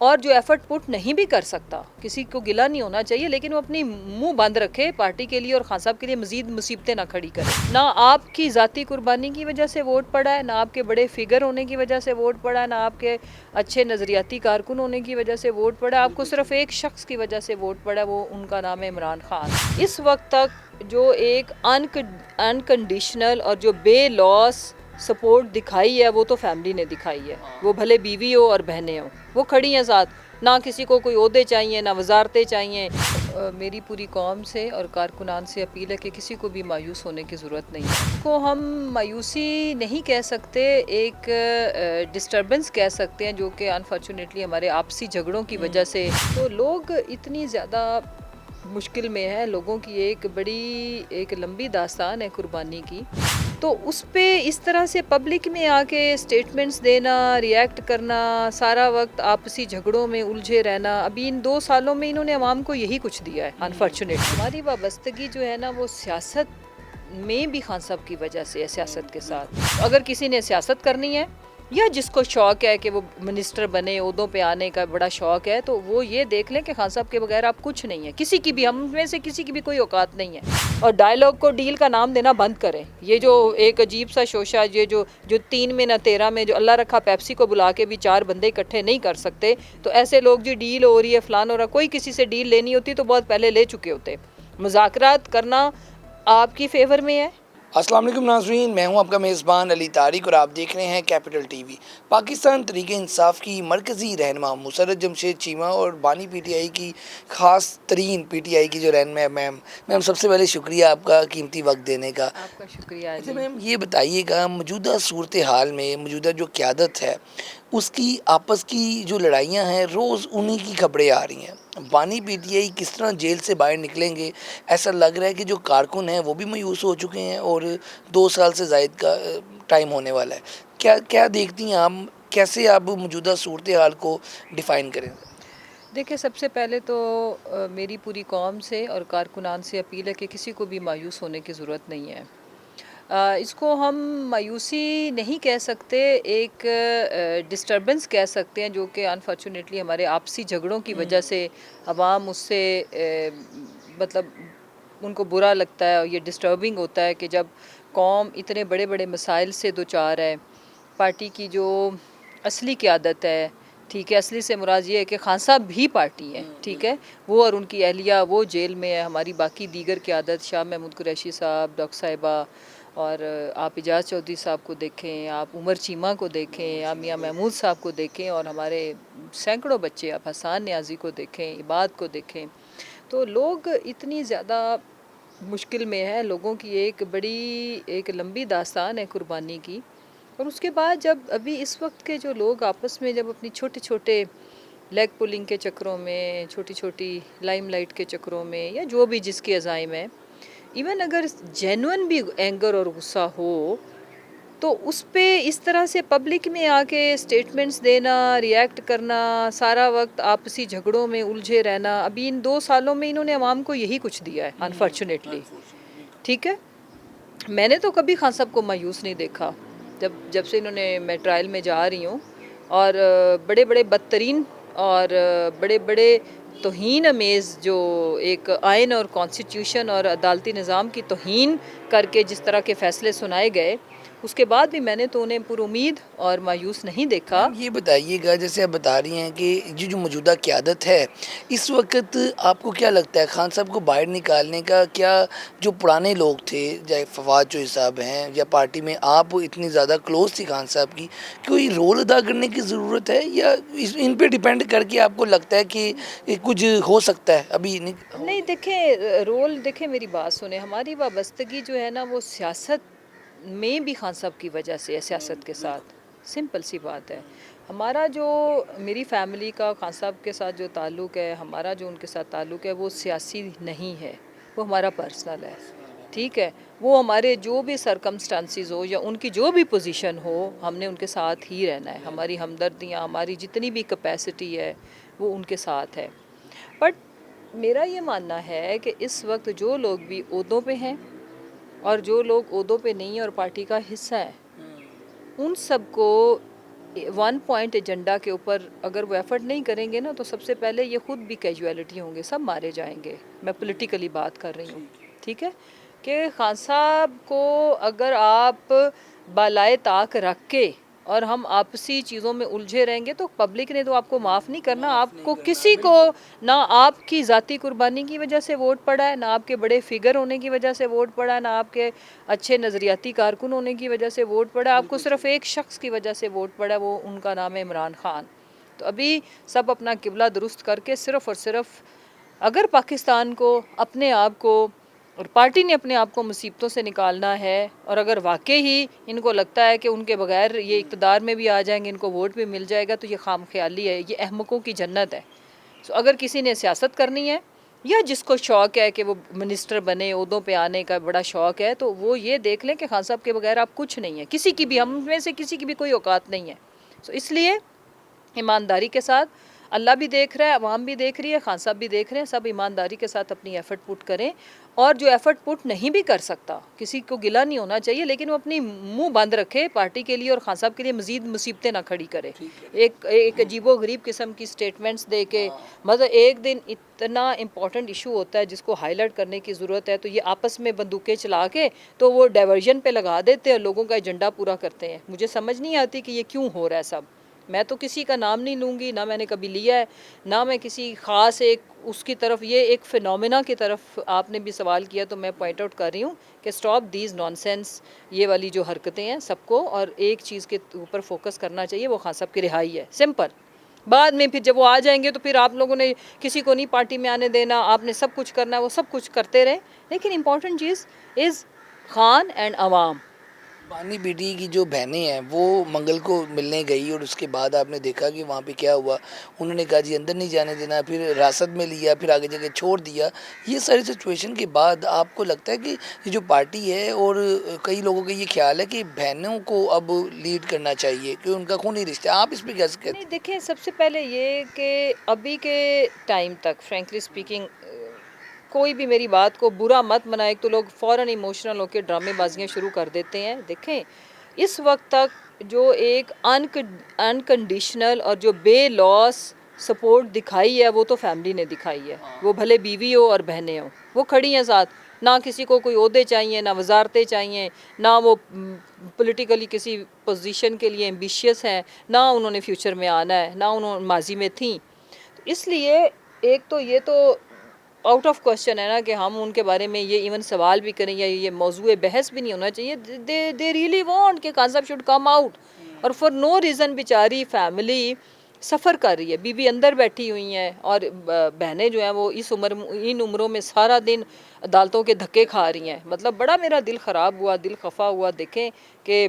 اور جو effort put نہیں بھی کر سکتا، کسی کو گلا نہیں ہونا چاہیے، لیکن وہ اپنی منہ بند رکھے پارٹی کے لیے اور خان صاحب کے لیے مزید مصیبتیں نہ کھڑی کرے۔ نہ آپ کی ذاتی قربانی کی وجہ سے ووٹ پڑا ہے، نہ آپ کے بڑے فگر ہونے کی وجہ سے ووٹ پڑا ہے، نہ آپ کے اچھے نظریاتی کارکن ہونے کی وجہ سے ووٹ پڑا ہے، آپ کو صرف ایک شخص کی وجہ سے ووٹ پڑا ہے، وہ ان کا نام ہے عمران خان۔ اس وقت تک جو ایک انکنڈیشنل اور جو بے لاس سپورٹ دکھائی ہے وہ تو فیملی نے دکھائی ہے، وہ بھلے بیوی ہو اور بہنیں ہوں، وہ کھڑی ہیں ساتھ، نہ کسی کو کوئی عہدے چاہیے نہ وزارتیں چاہیے۔ میری پوری قوم سے اور کارکنان سے اپیل ہے کہ کسی کو بھی مایوس ہونے کی ضرورت نہیں ہے۔ اس کو ہم مایوسی نہیں کہہ سکتے، ایک ڈسٹربنس کہہ سکتے ہیں جو کہ انفارچونیٹلی ہمارے آپسی جھگڑوں کی وجہ سے، تو لوگ اتنی زیادہ مشکل میں ہے، لوگوں کی ایک لمبی داستان ہے قربانی کی، تو اس پہ اس طرح سے پبلک میں آ کے سٹیٹمنٹس دینا، ریئیکٹ کرنا، سارا وقت آپسی جھگڑوں میں الجھے رہنا، ابھی ان 2 سالوں میں انہوں نے عوام کو یہی کچھ دیا ہے انفارچونیٹلی۔ ہماری وابستگی جو ہے نا وہ سیاست میں بھی خان صاحب کی وجہ سے ہے، سیاست کے ساتھ۔ اگر کسی نے سیاست کرنی ہے یا جس کو شوق ہے کہ وہ منسٹر بنے، عہدوں پہ آنے کا بڑا شوق ہے، تو وہ یہ دیکھ لیں کہ خان صاحب کے بغیر آپ کچھ نہیں ہے، کسی کی بھی، ہم میں سے کسی کی بھی کوئی اوقات نہیں ہے۔ اور ڈائلاگ کو ڈیل کا نام دینا بند کریں، یہ جو ایک عجیب سا شوشہ، یہ جو 3 میں نہ 13 میں جو اللہ رکھا پیپسی کو بلا کے بھی 4 بندے اکٹھے نہیں کر سکتے، تو ایسے لوگ جی ڈیل ہو رہی ہے فلان ہو رہا، کوئی کسی سے ڈیل لینی ہوتی تو بہت پہلے لے چکے ہوتے۔ مذاکرات کرنا آپ کی فیور میں ہے۔ السلام علیکم ناظرین، میں ہوں آپ کا میزبان علی طارق اور آپ دیکھ رہے ہیں capital T V. Pakistan Tehreek Insaf کی مرکزی رہنما مسرت جمشید چیمہ اور بانی پی ٹی آئی کی خاص ترین پی ٹی آئی کی جو رہنما میم سب سے پہلے شکریہ آپ کا قیمتی وقت دینے کا۔ آپ کا شکریہ اچھا علی۔ میم یہ بتائیے گا، موجودہ صورتحال میں موجودہ جو قیادت ہے اس کی آپس کی جو لڑائیاں ہیں روز انہی کی خبریں آ رہی ہیں۔ بانی پی ٹی آئی کس طرح جیل سے باہر نکلیں گے؟ ایسا لگ رہا ہے کہ جو کارکن ہیں وہ بھی مایوس ہو چکے ہیں اور 2 سال سے زائد کا ٹائم ہونے والا ہے۔ کیا دیکھتی ہیں آپ، کیسے آپ موجودہ صورتحال کو ڈیفائن کریں؟ دیکھیں، سب سے پہلے تو میری پوری قوم سے اور کارکنان سے اپیل ہے کہ کسی کو بھی مایوس ہونے کی ضرورت نہیں ہے۔ اس کو ہم مایوسی نہیں کہہ سکتے، ایک ڈسٹربنس کہہ سکتے ہیں جو کہ انفارچونیٹلی ہمارے آپسی جھگڑوں کی وجہ سے عوام اس سے مطلب ان کو برا لگتا ہے، اور یہ ڈسٹربنگ ہوتا ہے کہ جب قوم اتنے بڑے بڑے مسائل سے دوچار ہے، پارٹی کی جو اصلی قیادت ہے، ٹھیک ہے، اصلی سے مراد یہ ہے کہ خان صاحب بھی پارٹی ہیں، ٹھیک ہے، وہ اور ان کی اہلیہ وہ جیل میں ہے، ہماری باقی دیگر قیادت شاہ محمود قریشی صاحب، ڈاکٹر صاحبہ، اور آپ اعجاز چودھری صاحب کو دیکھیں، آپ عمر چیمہ کو دیکھیں، آپ میاں محمود صاحب کو دیکھیں، اور ہمارے سینکڑوں بچے، آپ حسان نیازی کو دیکھیں، عباد کو دیکھیں، تو لوگ اتنی زیادہ مشکل میں ہے، لوگوں کی ایک لمبی داستان ہے قربانی کی۔ اور اس کے بعد جب ابھی اس وقت کے جو لوگ آپس میں جب اپنی چھوٹے لیگ پولنگ کے چکروں میں، چھوٹی لائم لائٹ کے چکروں میں، یا جو بھی جس کے عزائم ہے، ایون اگر جینون بھی اینگر اور غصہ ہو تو اس پہ اس طرح سے پبلک میں آ کے سٹیٹمنٹس دینا، ریئیکٹ کرنا، سارا وقت آپسی جھگڑوں میں الجھے رہنا، ابھی ان 2 سالوں میں انہوں نے عوام کو یہی کچھ دیا ہے انفارچونیٹلی، ٹھیک ہے۔ میں نے تو کبھی خان صاحب کو مایوس نہیں دیکھا، جب سے انہوں نے، میں ٹرائل میں جا رہی ہوں، اور بڑے بدترین اور بڑے توہین امیز جو ایک آئین اور کانسٹیٹیوشن اور عدالتی نظام کی توہین کر کے جس طرح کے فیصلے سنائے گئے، اس کے بعد بھی میں نے تو انہیں پر امید اور مایوس نہیں دیکھا۔ یہ بتائیے گا، جیسے آپ بتا رہی ہیں کہ جو موجودہ قیادت ہے اس وقت، آپ کو کیا لگتا ہے خان صاحب کو باہر نکالنے کا کیا جو پرانے لوگ تھے، جائے فواد چوہدری صاحب ہیں یا پارٹی میں آپ نہیں زیادہ کلوز تھی خان صاحب کی، کوئی رول ادا کرنے کی ضرورت ہے، یا ان پہ ڈیپینڈ کر کے آپ کو لگتا ہے کہ کچھ ہو سکتا ہے ابھی نہیں، دیکھیں میری بات سنیں، ہماری وابستگی جو ہے نا وہ سیاست میں بھی خان صاحب کی وجہ سے ہے، سیاست کے ساتھ، سمپل سی بات ہے۔ ہمارا جو، میری فیملی کا خان صاحب کے ساتھ جو تعلق ہے، ہمارا جو ان کے ساتھ تعلق ہے، وہ سیاسی نہیں ہے، وہ ہمارا پرسنل ہے، ٹھیک ہے۔ وہ ہمارے جو بھی سرکمسٹانسز ہو یا ان کی جو بھی پوزیشن ہو، ہم نے ان کے ساتھ ہی رہنا ہے، ہماری ہمدردیاں، ہماری جتنی بھی کیپیسٹی ہے وہ ان کے ساتھ ہے۔ بٹ میرا یہ ماننا ہے کہ اس وقت جو لوگ بھی عہدوں پہ ہیں اور جو لوگ عہدوں پہ نہیں ہیں اور پارٹی کا حصہ ہیں، ان سب کو ون پوائنٹ ایجنڈا کے اوپر اگر وہ ایفرٹ نہیں کریں گے نا تو سب سے پہلے یہ خود بھی کیجویلٹی ہوں گے، سب مارے جائیں گے. میں پولیٹیکلی بات کر رہی ہوں، ٹھیک ہے، کہ خان صاحب کو اگر آپ بالائے طاق رکھ کے اور ہم آپسی چیزوں میں الجھے رہیں گے تو پبلک نے تو آپ کو معاف نہیں کرنا. آپ کو کسی کو نہ آپ کی ذاتی قربانی کی وجہ سے ووٹ پڑا ہے، نہ آپ کے بڑے فگر ہونے کی وجہ سے ووٹ پڑا ہے، نہ آپ کے اچھے نظریاتی کارکن ہونے کی وجہ سے ووٹ پڑا ہے. آپ کو صرف ایک شخص کی وجہ سے ووٹ پڑا ہے، وہ ان کا نام ہے عمران خان. تو ابھی سب اپنا قبلہ درست کر کے صرف اور صرف اگر پاکستان کو اپنے آپ کو اور پارٹی نے اپنے آپ کو مصیبتوں سے نکالنا ہے، اور اگر واقعی ہی ان کو لگتا ہے کہ ان کے بغیر یہ اقتدار میں بھی آ جائیں گے، ان کو ووٹ بھی مل جائے گا، تو یہ خام خیالی ہے، یہ احمقوں کی جنت ہے. سو اگر کسی نے سیاست کرنی ہے یا جس کو شوق ہے کہ وہ منسٹر بنے، عہدوں پہ آنے کا بڑا شوق ہے، تو وہ یہ دیکھ لیں کہ خان صاحب کے بغیر آپ کچھ نہیں ہیں، کسی کی بھی، ہم میں سے کسی کی بھی کوئی اوقات نہیں ہے. سو اس لیے ایمانداری کے ساتھ، اللہ بھی دیکھ رہا ہے، عوام بھی دیکھ رہی ہے، خان صاحب بھی دیکھ رہے ہیں، سب ایمانداری کے ساتھ اپنی ایفرٹ پٹ کریں. اور جو ایفرٹ پٹ نہیں بھی کر سکتا، کسی کو گلہ نہیں ہونا چاہیے، لیکن وہ اپنی منہ بند رکھے پارٹی کے لیے اور خان صاحب کے لیے مزید مصیبتیں نہ کھڑی کرے. ایک عجیب و غریب قسم کی سٹیٹمنٹس دے کے، مطلب ایک دن اتنا امپورٹنٹ ایشو ہوتا ہے جس کو ہائی لائٹ کرنے کی ضرورت ہے، تو یہ آپس میں بندوقیں چلا کے تو وہ ڈائیورژن پہ لگا دیتے ہیں اور لوگوں کا ایجنڈا پورا کرتے ہیں. مجھے سمجھ نہیں آتی کہ یہ کیوں ہو رہا ہے سب. میں تو کسی کا نام نہیں لوں گی، نہ میں نے کبھی لیا ہے، نہ میں کسی خاص ایک اس کی طرف، یہ ایک فینومینا کی طرف آپ نے بھی سوال کیا تو میں پوائنٹ آؤٹ کر رہی ہوں کہ اسٹاپ دیز نان سینس، یہ والی جو حرکتیں ہیں سب کو، اور ایک چیز کے اوپر فوکس کرنا چاہیے، وہ خان صاحب کی رہائی ہے، سمپل. بعد میں پھر جب وہ آ جائیں گے تو پھر آپ لوگوں نے کسی کو نہیں پارٹی میں آنے دینا، آپ نے سب کچھ کرنا ہے، وہ سب کچھ کرتے رہیں، لیکن امپورٹنٹ چیز از خان اینڈ عوام. بانی بیٹی کی جو بہنیں ہیں وہ منگل کو ملنے گئی اور اس کے بعد آپ نے دیکھا کہ وہاں پہ کیا ہوا. انہوں نے کہا جی اندر نہیں جانے دینا، پھر حراست میں لیا، پھر آگے جگہ چھوڑ دیا. یہ ساری سچویشن کے بعد آپ کو لگتا ہے کہ یہ جو پارٹی ہے، اور کئی لوگوں کا یہ خیال ہے کہ بہنوں کو اب لیڈ کرنا چاہیے کہ ان کا خونی رشتہ، آپ اس پہ کیسے کہتے نہیں ہیں؟ دیکھیں، سب سے پہلے یہ کہ ابھی کے ٹائم تک فرینکلی اسپیکنگ کوئی بھی میری بات کو برا مت منائے تو لوگ فوراً ایموشنل ہو کے ڈرامے بازیاں شروع کر دیتے ہیں. دیکھیں اس وقت تک جو ایک انکنڈیشنل اور جو بے لاس سپورٹ دکھائی ہے وہ تو فیملی نے دکھائی ہے، وہ بھلے بیوی ہو اور بہنیں ہوں، وہ کھڑی ہیں ساتھ. نہ کسی کو کوئی عہدے چاہیے، نہ وزارتیں چاہیے، نہ وہ پولیٹیکلی کسی پوزیشن کے لیے ایمبیشیس ہیں، نہ انہوں نے فیوچر میں آنا ہے، نہ انہوں ماضی میں تھیں. اس لیے ایک تو یہ تو آؤٹ آف کوشچن ہے نا کہ ہم ان کے بارے میں یہ ایون سوال بھی کریں، یا یہ موضوع بحث بھی نہیں ہونا چاہیے. دے ریئلی وانٹ کہ خان صاحب شوڈ کم آؤٹ، اور فار نو ریزن بیچاری فیملی سفر کر رہی ہے، بیوی اندر بیٹھی ہوئی ہیں، اور بہنیں جو ہیں وہ ان عمروں میں سارا دن عدالتوں کے دھکے کھا رہی ہیں. مطلب بڑا میرا دل خراب ہوا، دل خفا ہوا دیکھیں کہ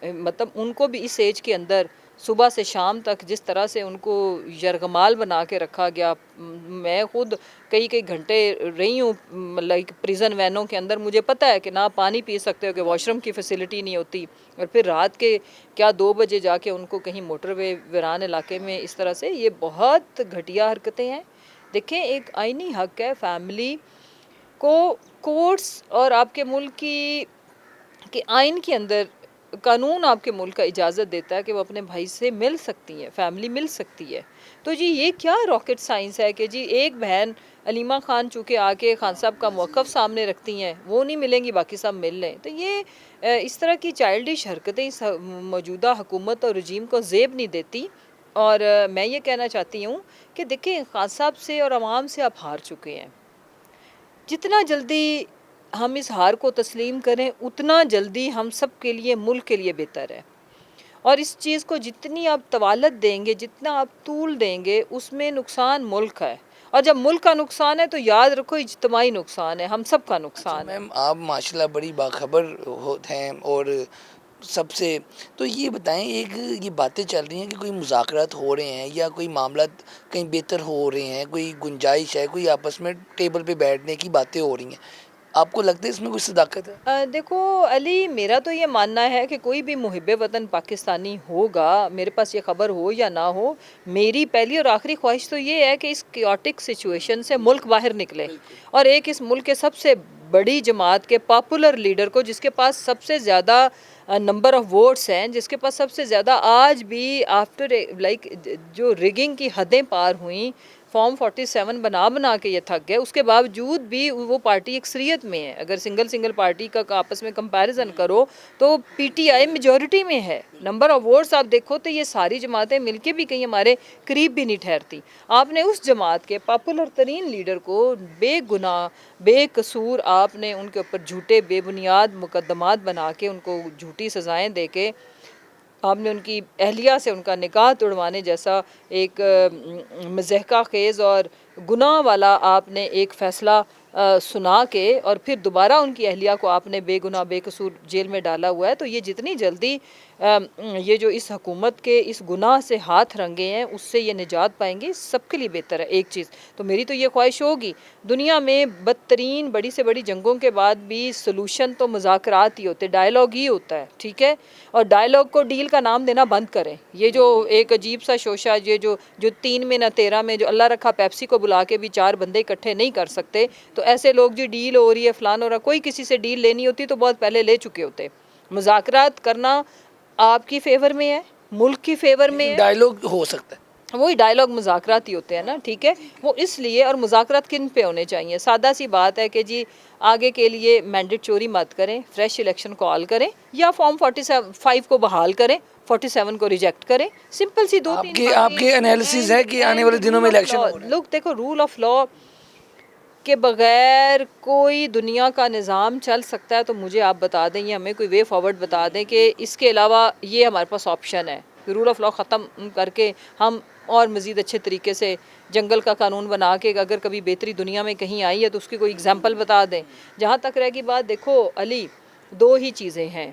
مطلب ان کو بھی اس ایج کے اندر صبح سے شام تک جس طرح سے ان کو یرغمال بنا کے رکھا گیا. میں خود کئی گھنٹے رہی ہوں لائک پریزن وینوں کے اندر، مجھے پتہ ہے کہ نہ پانی پی سکتے ہو، کہ واش روم کی فیسلٹی نہیں ہوتی، اور پھر رات کے کیا 2 بجے جا کے ان کو کہیں موٹر وے ویران علاقے میں اس طرح سے، یہ بہت گھٹیا حرکتیں ہیں. دیکھیں ایک آئینی حق ہے فیملی کو، کورٹس اور آپ کے ملک کی کہ آئین کے اندر قانون آپ کے ملک کا اجازت دیتا ہے کہ وہ اپنے بھائی سے مل سکتی ہیں، فیملی مل سکتی ہے. تو جی یہ کیا راکٹ سائنس ہے کہ جی ایک بہن علیمہ خان چونکہ آ کے خان صاحب کا موقف سامنے رکھتی ہیں، وہ نہیں ملیں گی باقی سب مل لیں. تو یہ اس طرح کی چائلڈش حرکتیں اس موجودہ حکومت اور رجیم کو زیب نہیں دیتی. اور میں یہ کہنا چاہتی ہوں کہ دیکھیں خان صاحب سے اور عوام سے آپ ہار چکے ہیں. جتنا جلدی ہم اس ہار کو تسلیم کریں اتنا جلدی ہم سب کے لیے، ملک کے لیے بہتر ہے. اور اس چیز کو جتنی آپ طوالت دیں گے، جتنا آپ طول دیں گے، اس میں نقصان ملک ہے. اور جب ملک کا نقصان ہے تو یاد رکھو اجتماعی نقصان ہے، ہم سب کا اچھا نقصان ہے. میم، آپ ماشاءاللہ بڑی باخبر ہیں، اور سب سے تو یہ بتائیں، ایک یہ باتیں چل رہی ہیں کہ کوئی مذاکرات ہو رہے ہیں یا کوئی معاملات کہیں بہتر ہو رہے ہیں، کوئی گنجائش ہے، کوئی آپس میں ٹیبل پہ بیٹھنے کی باتیں ہو رہی ہیں. آپ کو لگتا ہے اس میں کوئی صداقت ہے؟ دیکھو علی، میرا تو یہ ماننا ہے کہ کوئی بھی محب وطن پاکستانی ہوگا، میرے پاس یہ خبر ہو یا نہ ہو، میری پہلی اور آخری خواہش تو یہ ہے کہ اس کیوٹک سچویشن سے ملک باہر نکلے، اور ایک اس ملک کے سب سے بڑی جماعت کے پاپولر لیڈر کو، جس کے پاس سب سے زیادہ نمبر آف ووٹس ہیں، جس کے پاس سب سے زیادہ آج بھی آفٹر لائک جو ریگنگ کی حدیں پار ہوئیں، فارم 47 بنا کے یہ تھک گئے، اس کے باوجود بھی وہ پارٹی اکثریت میں ہے. اگر سنگل پارٹی کا آپس میں کمپیریزن کرو تو پی ٹی آئی میجورٹی میں ہے. نمبر آف ووٹس آپ دیکھو تو یہ ساری جماعتیں مل کے بھی کہیں ہمارے قریب بھی نہیں ٹھہرتی. آپ نے اس جماعت کے پاپولر ترین لیڈر کو بے گناہ بے قصور آپ نے ان کے اوپر جھوٹے بے بنیاد مقدمات بنا کے ان کو جھوٹی سزائیں دے کے آپ نے ان کی اہلیہ سے ان کا نکاح توڑوانے جیسا ایک مضحکہ خیز اور گناہ والا آپ نے ایک فیصلہ سنا کے اور پھر دوبارہ ان کی اہلیہ کو آپ نے بے گناہ بے قصور جیل میں ڈالا ہوا ہے. تو یہ جتنی جلدی یہ جو اس حکومت کے اس گناہ سے ہاتھ رنگے ہیں اس سے یہ نجات پائیں گے، سب کے لیے بہتر ہے. ایک چیز تو میری تو یہ خواہش ہوگی، دنیا میں بدترین بڑی سے بڑی جنگوں کے بعد بھی سلوشن تو مذاکرات ہی ہوتے، ڈائلاگ ہی ہوتا ہے، ٹھیک ہے؟ اور ڈائلاگ کو ڈیل کا نام دینا بند کریں. یہ جو ایک عجیب سا شوشہ، یہ جو 3 میں نہ 13 میں جو اللہ رکھا پیپسی کو بلا کے بھی 4 بندے اکٹھے نہیں کر سکتے، تو ایسے لوگ جی ڈیل ہو رہی ہے فلان ہو رہا، کوئی کسی سے ڈیل لینی ہوتی تو بہت پہلے لے چکے ہوتے. مذاکرات کرنا آپ کی فیور میں ہے، ملک کی فیور میں ہے. ڈائلاگ ہو سکتا ہے، وہی ڈائلاگ مذاکرات ہی ہوتے ہیں نا، ٹھیک ہے؟ وہ اس لیے، اور مذاکرات کن پہ ہونے چاہیے؟ سادہ سی بات ہے کہ جی آگے کے لیے مینڈیٹ چوری مت کریں، فریش الیکشن کال کریں، یا فارم 45 کو بحال کریں، 47 کو ریجیکٹ کریں. سمپل سی 2-3 آپ کے انالیسز ہے کہ آنے والے دنوں میں الیکشن ہو رہا ہے. لوگ دیکھو، رول آف لا کے بغیر کوئی دنیا کا نظام چل سکتا ہے تو مجھے آپ بتا دیں، یہ ہمیں کوئی وے فارورڈ بتا دیں کہ اس کے علاوہ یہ ہمارے پاس آپشن ہے. رول آف لا ختم کر کے ہم اور مزید اچھے طریقے سے جنگل کا قانون بنا کے اگر کبھی بہتری دنیا میں کہیں آئی ہے تو اس کی کوئی اگزامپل بتا دیں. جہاں تک رہ گی بات، دیکھو علی، 2 ہی چیزیں ہیں.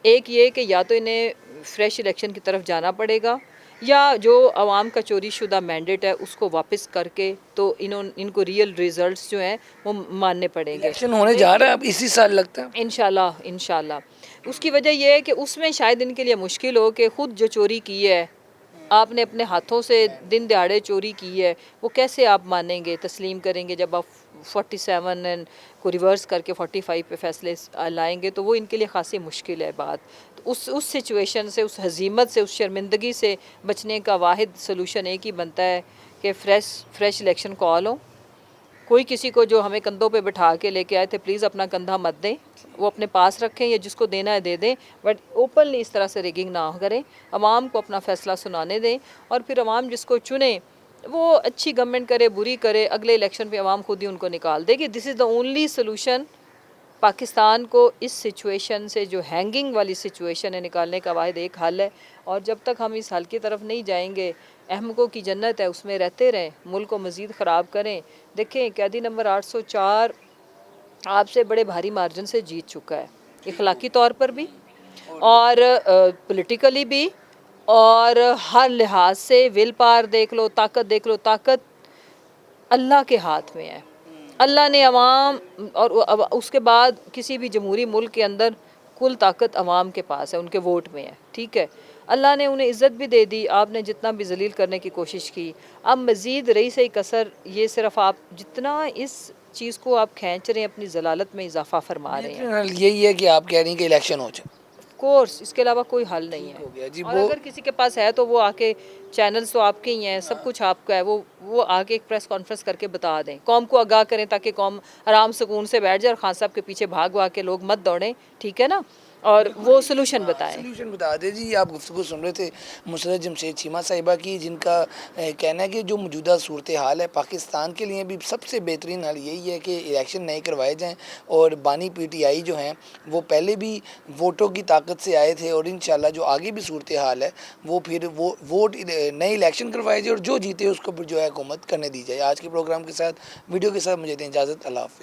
ایک یہ کہ یا تو انہیں فریش الیکشن کی طرف جانا پڑے گا، یا جو عوام کا چوری شدہ مینڈیٹ ہے اس کو واپس کر کے تو ان کو ریئل ریزلٹس جو ہیں وہ ماننے پڑیں گے. الیکشن ہونے جا رہا ہے اب اسی سال لگتا ہے. انشاءاللہ. اس کی وجہ یہ ہے کہ اس میں شاید ان کے لیے مشکل ہو کہ خود جو چوری کی ہے، آپ نے اپنے ہاتھوں سے دن دہاڑے چوری کی ہے، وہ کیسے آپ مانیں گے، تسلیم کریں گے جب آپ 47 کو ریورس کر کے 45 پہ فیصلے لائیں گے؟ تو وہ ان کے لیے خاصی مشکل ہے بات. اس سچویشن سے، اس ہزیمت سے، اس شرمندگی سے بچنے کا واحد سلوشن ایک ہی بنتا ہے کہ فریش الیکشن کال ہو. کوئی کسی کو جو ہمیں کندھوں پہ بٹھا کے لے کے آئے تھے، پلیز اپنا کندھا مت دیں، وہ اپنے پاس رکھیں، یا جس کو دینا ہے دے دیں، بٹ اوپنلی اس طرح سے ریگنگ نہ کریں. عوام کو اپنا فیصلہ سنانے دیں، اور پھر عوام جس کو چنے وہ اچھی گورنمنٹ کرے بری کرے، اگلے الیکشن پہ عوام خود ہی ان کو نکال دے گی. دس از دا اونلی سلوشن پاکستان کو اس سچویشن سے، جو ہینگنگ والی سچویشن ہے، نکالنے کا واحد ایک حل ہے. اور جب تک ہم اس حل کی طرف نہیں جائیں گے، احمقوں کی جنت ہے اس میں رہتے رہیں، ملک کو مزید خراب کریں. دیکھیں قیدی نمبر 804 آپ سے بڑے بھاری مارجن سے جیت چکا ہے، اخلاقی طور پر بھی اور پولیٹیکلی بھی، اور ہر لحاظ سے. ول پاور دیکھ لو، طاقت دیکھ لو، طاقت اللہ کے ہاتھ میں ہے. اللہ نے عوام، اور اس کے بعد کسی بھی جمہوری ملک کے اندر کل طاقت عوام کے پاس ہے، ان کے ووٹ میں ہے، ٹھیک ہے؟ اللہ نے انہیں عزت بھی دے دی. آپ نے جتنا بھی ذلیل کرنے کی کوشش کی، اب مزید رہی سے کثر، یہ صرف آپ جتنا اس چیز کو آپ کھینچ رہے ہیں اپنی ضلالت میں اضافہ فرما رہے ہیں. یہی ہے کہ آپ کہہ رہی ہیں کہ الیکشن ہو جائے. کورس اس کے علاوہ کوئی حل نہیں ہے. ہو گیا جی. اور اگر کسی کے پاس ہے تو وہ آ کے، چینلز تو آپ کے ہی ہیں، سب کچھ آپ کا ہے، وہ آ کے ایک پریس کانفرنس کر کے بتا دیں، قوم کو آگاہ کریں تاکہ قوم آرام سکون سے بیٹھ جائے اور خان صاحب کے پیچھے بھاگ کے لوگ مت دوڑیں، ٹھیک ہے نا؟ اور وہ سلوشن بتائیں. سلوشن بتا دیں جی. آپ گفتگو سن رہے تھے مسرت جمشید چیمہ صاحبہ کی، جن کا کہنا ہے کہ جو موجودہ صورتحال ہے پاکستان کے لیے بھی سب سے بہترین حل یہی ہے کہ الیکشن نہیں کروائے جائیں، اور بانی پی ٹی آئی جو ہیں وہ پہلے بھی ووٹوں کی طاقت سے آئے تھے، اور انشاءاللہ جو آگے بھی صورتحال ہے وہ پھر وہ ووٹ نئے الیکشن کروائے جائے، اور جو جیتے اس کو جو ہے حکومت کرنے دی جائے. آج کے پروگرام کے ساتھ، ویڈیو کے ساتھ مجھے دیں اجازت. اللہ حافظ.